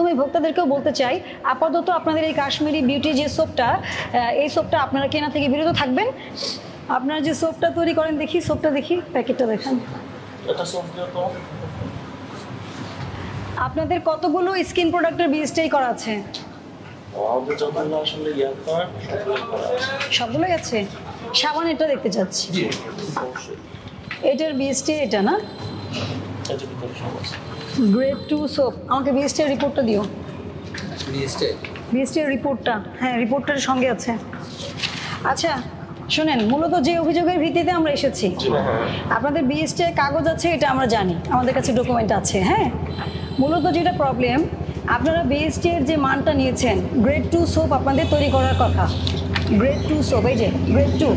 আমি ভোক্তাদেরকেও বলতে চাই, আপাতত আপনাদের এই কাশ্মীরি বিউটি যে সোপটা, এই সোপটা আপনারা কেনা থেকে বিরত থাকবেন। আপনারা যে সোপটা তৈরি করেন, দেখি সোপটা, দেখি প্যাকেটটা দেখান। আপনাদের কতগুলো স্কিন প্রোডাক্টের বিএসটিআই করা আছে? সবগুলোই আছে। সাবান এটা দেখতে চাচ্ছি, এটার বিএসটিআই এটা না? Grade 2 soap. আমাকে বিএসটিআই রিপোর্টটা দিও। বিএসটিআই রিপোর্টটা, হ্যাঁ রিপোর্টটার সঙ্গে আছে। আচ্ছা শুনেন, মূলত যে অভিযোগের ভিত্তিতে আমরা এসেছি, আপনাদের বিএসটিআই কাগজ আছে এটা আমরা জানি, আমাদের কাছে ডকুমেন্ট আছে। হ্যাঁ, মূলত যেটা প্রবলেম, আপনারা বিএসটিআই যে মানটা নিয়েছেন, গ্রেড 2 সোপ আপনাদের তৈরি করার কথা। গ্রেড 2 সোপ, এই যে গ্রেড 2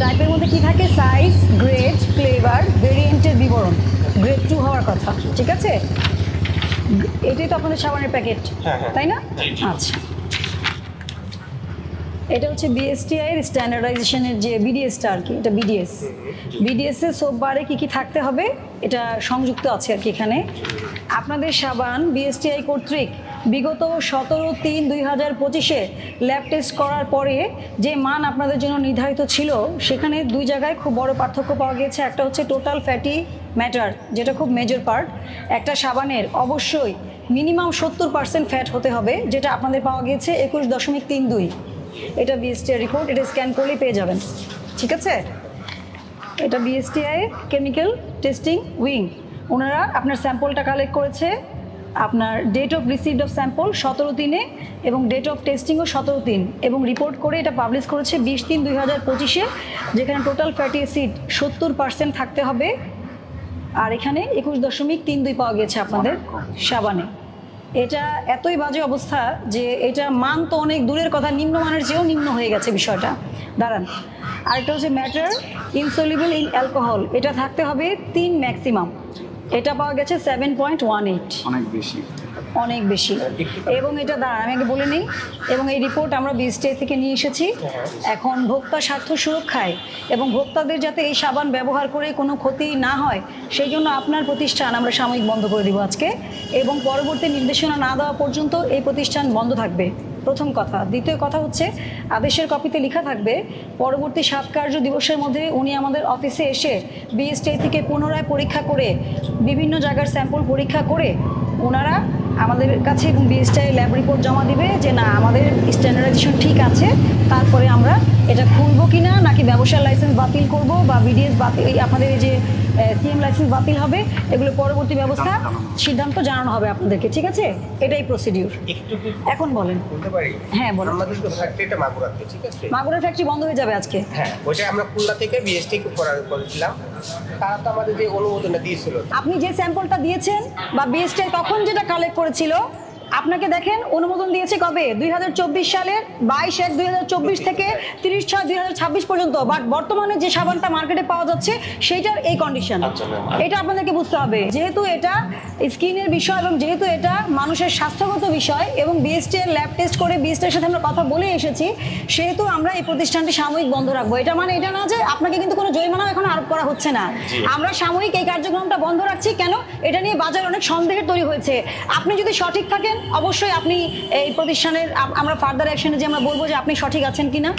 টাইপের মধ্যে কি থাকে? সাইজ, গ্রেড, ফ্লেভার, ভেরিয়েন্টের বিবরণ। গ্রেড 2 হওয়ার কথা, ঠিক আছে? এটাই তো আপনাদের সাবানের প্যাকেট, তাই না? আচ্ছা, এটা হচ্ছে বিএসটিআই এর স্ট্যান্ডার্ডাইজেশনের যে বিডিএসটা আর কি, এটা বিডিএস এর সোপ বারে কি কি থাকতে হবে এটা সংযুক্ত আছে আর কি এখানে। আপনাদের সাবান বিএসটিআই কর্তৃক বিগত 17/3/2025-এ ল্যাব টেস্ট করার পরে যে মান আপনাদের জন্য নির্ধারিত ছিল, সেখানে দুই জায়গায় খুব বড় পার্থক্য পাওয়া গিয়েছে। একটা হচ্ছে টোটাল ফ্যাটি ম্যাটার, যেটা খুব মেজর পার্ট। একটা সাবানের অবশ্যই মিনিমাম 70% ফ্যাট হতে হবে, যেটা আপনাদের পাওয়া গিয়েছে 21.32। এটা বিএসটিআই রিপোর্ট, এটা স্ক্যান করলেই পেয়ে যাবেন, ঠিক আছে? এটা বিএসটিআই কেমিক্যাল টেস্টিং উইং, ওনারা আপনার স্যাম্পলটা কালেক্ট করেছে। আপনার date of received of sample 17/3-এ এবং ডেট অফ টেস্টিংও 17/3, এবং রিপোর্ট করে এটা পাবলিশ করেছে 20/3/2025-এ, যেখানে টোটাল ফ্যাটি অ্যাসিড 70% থাকতে হবে। আর এখানে 21.32 পাওয়া গেছে আপনাদের সাবানে। এটা এতই বাজে অবস্থা যে এটা মান তো অনেক দূরের কথা, নিম্নমানের চেয়েও নিম্ন হয়ে গেছে বিষয়টা। দাঁড়ান, আরেকটা হচ্ছে ম্যাটার ইনসলিবল ইন অ্যালকোহল, এটা থাকতে হবে 3 ম্যাক্সিমাম। এটা পাওয়া গেছে 7.18, অনেক বেশি। এবং এটা দাঁড়ান আমি আগে বলে নিই, এবং এই রিপোর্ট আমরা বিএসটিআই থেকে নিয়ে এসেছি। এখন ভোক্তা স্বার্থ সুরক্ষায় এবং ভোক্তাদের যাতে এই সাবান ব্যবহার করে কোনো ক্ষতি না হয়, সেই জন্য আপনার প্রতিষ্ঠান আমরা সাময়িক বন্ধ করে দিব আজকে, এবং পরবর্তী নির্দেশনা না দেওয়া পর্যন্ত এই প্রতিষ্ঠান বন্ধ থাকবে, প্রথম কথা। দ্বিতীয় কথা হচ্ছে, আদেশের কপিতে লেখা থাকবে পরবর্তী 7 কার্য দিবসের মধ্যে উনি আমাদের অফিসে এসে বিএসটিআই থেকে পুনরায় পরীক্ষা করে, বিভিন্ন জায়গার স্যাম্পল পরীক্ষা করে ওনারা আমাদের কাছে এবং বিএসটিআই ল্যাব রিপোর্ট জমা দিবে যে না আমাদের স্ট্যান্ডার্ডাইজেশন ঠিক আছে। তারপরে আমরা এটা খুলবো কিনা, নাকি ব্যবসার লাইসেন্স বাতিল করব, বা বিডিএস বাতিল, আপনাদের এই যে সিএম লাইসেন্স বাতিল হবে, এগুলো পরবর্তী ব্যবস্থা সিদ্ধান্ত জানানো হবে আপনাদেরকে, ঠিক আছে? এটাই প্রসিডিউর। এখন বলেন। হ্যাঁ বলেন। আমাদের তো ফ্যাক্টরিটা মাগুরাতে, ঠিক আছে? মাগুরা ফ্যাক্টরি বন্ধ হয়ে যাবে আজকে। হ্যাঁ, ওইটা আমরা খুলনা থেকে বিএসটি করেছিলাম, তারা তো আমাদের যে অনুমোদনটা দিয়েছিল। আপনি যে স্যাম্পলটা দিয়েছেন বা বিএসটিআই তখন যেটা কালেক্ট করেছিল, আপনাকে দেখেন অনুমোদন দিয়েছে কবে? 2024 সালের 22/1/2024 থেকে 30/6/2026 পর্যন্ত। বাট বর্তমানে যে সাবানটা মার্কেটে পাওয়া যাচ্ছে সেইটার এই কন্ডিশন। এটা আপনাদেরকে বুঝতে হবে, যেহেতু এটা স্কিনের বিষয় এবং যেহেতু এটা মানুষের স্বাস্থ্যগত বিষয়, এবং বিএসটিআই ল্যাব টেস্ট করে বিএসটিআইর সাথে আমরা কথা বলে এসেছি, সেহেতু আমরা এই প্রতিষ্ঠানটি সাময়িক বন্ধ রাখবো। এটা মানে এটা না যে আপনাকে কিন্তু কোনো জরিমানা এখন আরোপ করা হচ্ছে না, আমরা সাময়িক এই কার্যক্রমটা বন্ধ রাখছি। কেন? এটা নিয়ে বাজারে অনেক সন্দেহের তৈরি হয়েছে। আপনি যদি সঠিক থাকেন অবশ্যই আপনি এই প্রতিষ্ঠানের, আমরা ফার্দার অ্যাকশনে যে আমরা বলবো যে আপনি সঠিক আছেন কিনা,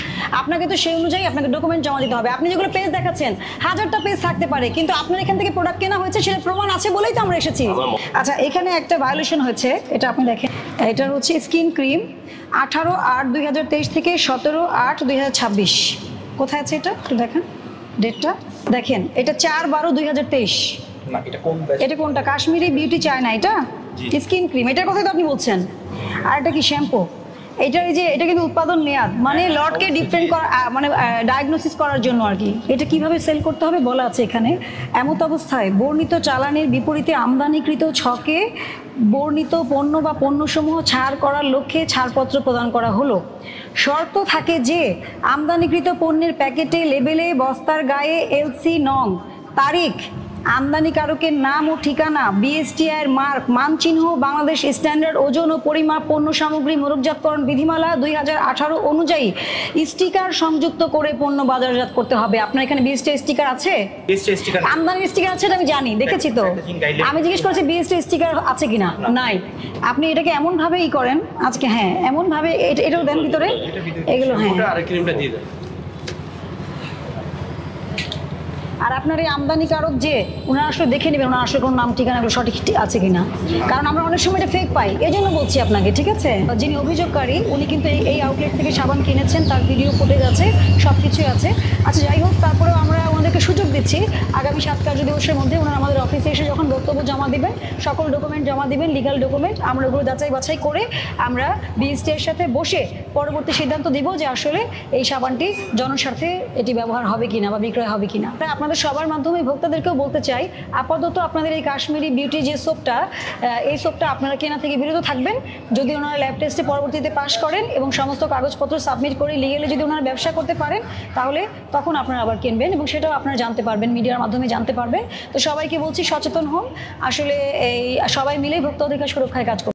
আপনাকে তো সেই অনুযায়ী আপনাকে ডকুমেন্ট জমা দিতে হবে। আপনি যেগুলো পেজ দেখাচ্ছেন, 1000টা পেজ থাকতে পারে, কিন্তু আপনার এখান থেকে প্রোডাক্ট কেনা হয়েছে সেটা প্রমাণ আছে বলেই তো আমরা এসেছি। আচ্ছা, এখানে একটা ভায়োলেশন হয়েছে, এটা আপনি দেখেন। এটার হচ্ছে স্কিন ক্রিম 18/8/2023 থেকে 17/8/2026। কোথায় আছে এটা একটু দেখেন, ডেটটা দেখেন। এটা 4/12/2023। এটা কোনটা? কাশ্মীরি বিউটি চায়না, এটা স্কিন ক্রিম, এটার কথাই তো আপনি বলছেন। আর এটা কি শ্যাম্পু? এটার এই যে এটা কিন্তু উৎপাদন মেয়াদ, মানে লটকে ডিফারেন্ট করা, মানে ডায়াগনোসিস করার জন্য আর কি। এটা কিভাবে সেল করতে হবে বলা আছে এখানে। এমত অবস্থায় বর্ণিত চালানের বিপরীতে আমদানিকৃত ছকে বর্ণিত পণ্য বা পণ্যসমূহ ছাড় করার লক্ষ্যে ছাড়পত্র প্রদান করা হলো। শর্ত থাকে যে আমদানিকৃত পণ্যের প্যাকেটে, লেবেলে, বস্তার গায়ে এলসি নং, তারিখ আমদানিকারকের নাম ও ঠিকানা, বিএসটিআই এর মার্ক, মানচিহ্ন, বাংলাদেশ স্ট্যান্ডার্ড ওজন ও পরিমাপ, পণ্য সামগ্রী মোড়কজাতকরণ বিধিমালা 2018 অনুযায়ী স্টিকার সংযুক্ত করে পণ্য বাজারজাত করতে হবে। আপনার এখানে বিএসটিআই স্টিকার আছে? আমদানির স্টিকার আছে, এটা আমি জানি, দেখেছি তো। আমি জিজ্ঞেস করছি বিএসটিআই স্টিকার আছে কিনা। নাই। আপনি এটাকে এমন ভাবে করেন আজকে, হ্যাঁ এমন ভাবে এটাও দেন ভিতরে, এগুলো হ্যাঁ। আর আপনার এই আমদানিকারক যে ওনারা আসলে দেখে নেবেন ওনার আসলে কোনো নাম ঠিকানাগুলো সঠিক আছে কিনা, কারণ আমরা অনেক সময় এটা ফেক পাই, এই জন্য বলছি আপনাকে, ঠিক আছে? যিনি অভিযোগকারী উনি কিন্তু এই আউটলেট থেকে সাবান কিনেছেন, তার ভিডিও ফুটেজ আছে, সব কিছুই আছে। আচ্ছা যাই হোক, তারপরেও আমরা ওনাদেরকে সুযোগ দিচ্ছি আগামী 7 কার্যদিবসের মধ্যে ওনারা আমাদের অফিসে এসে যখন বক্তব্য জমা দিবেন, সকল ডকুমেন্ট জমা দিবেন, লিগাল ডকুমেন্ট, আমরা ওগুলো যাচাই বাছাই করে আমরা বিএসটিআই এর সাথে বসে পরবর্তী সিদ্ধান্ত দিব যে আসলে এই সাবানটি জনস্বার্থে এটি ব্যবহার হবে কিনা বা বিক্রয় হবে কিনা। তাই আপনাদের সবার মাধ্যমে ভোক্তাদেরকেও বলতে চাই, আপাতত আপনাদের এই কাশ্মীরি বিউটি যে সোপটা, এই সোপটা আপনারা কেনা থেকে বিরত থাকবেন। যদি ওনারা ল্যাব টেস্টে পরবর্তীতে পাশ করেন এবং সমস্ত কাগজপত্র সাবমিট করে লিগেলে যদি ওনারা ব্যবসা করতে পারেন, তাহলে তখন আপনারা আবার কিনবেন এবং সেটাও আপনারা জানতে পারবেন, মিডিয়ার মাধ্যমে জানতে পারবেন। তো সবাইকে বলছি সচেতন হন, আসলে এই সবাই মিলেই ভোক্তা অধিকার সুরক্ষায় কাজ করুন।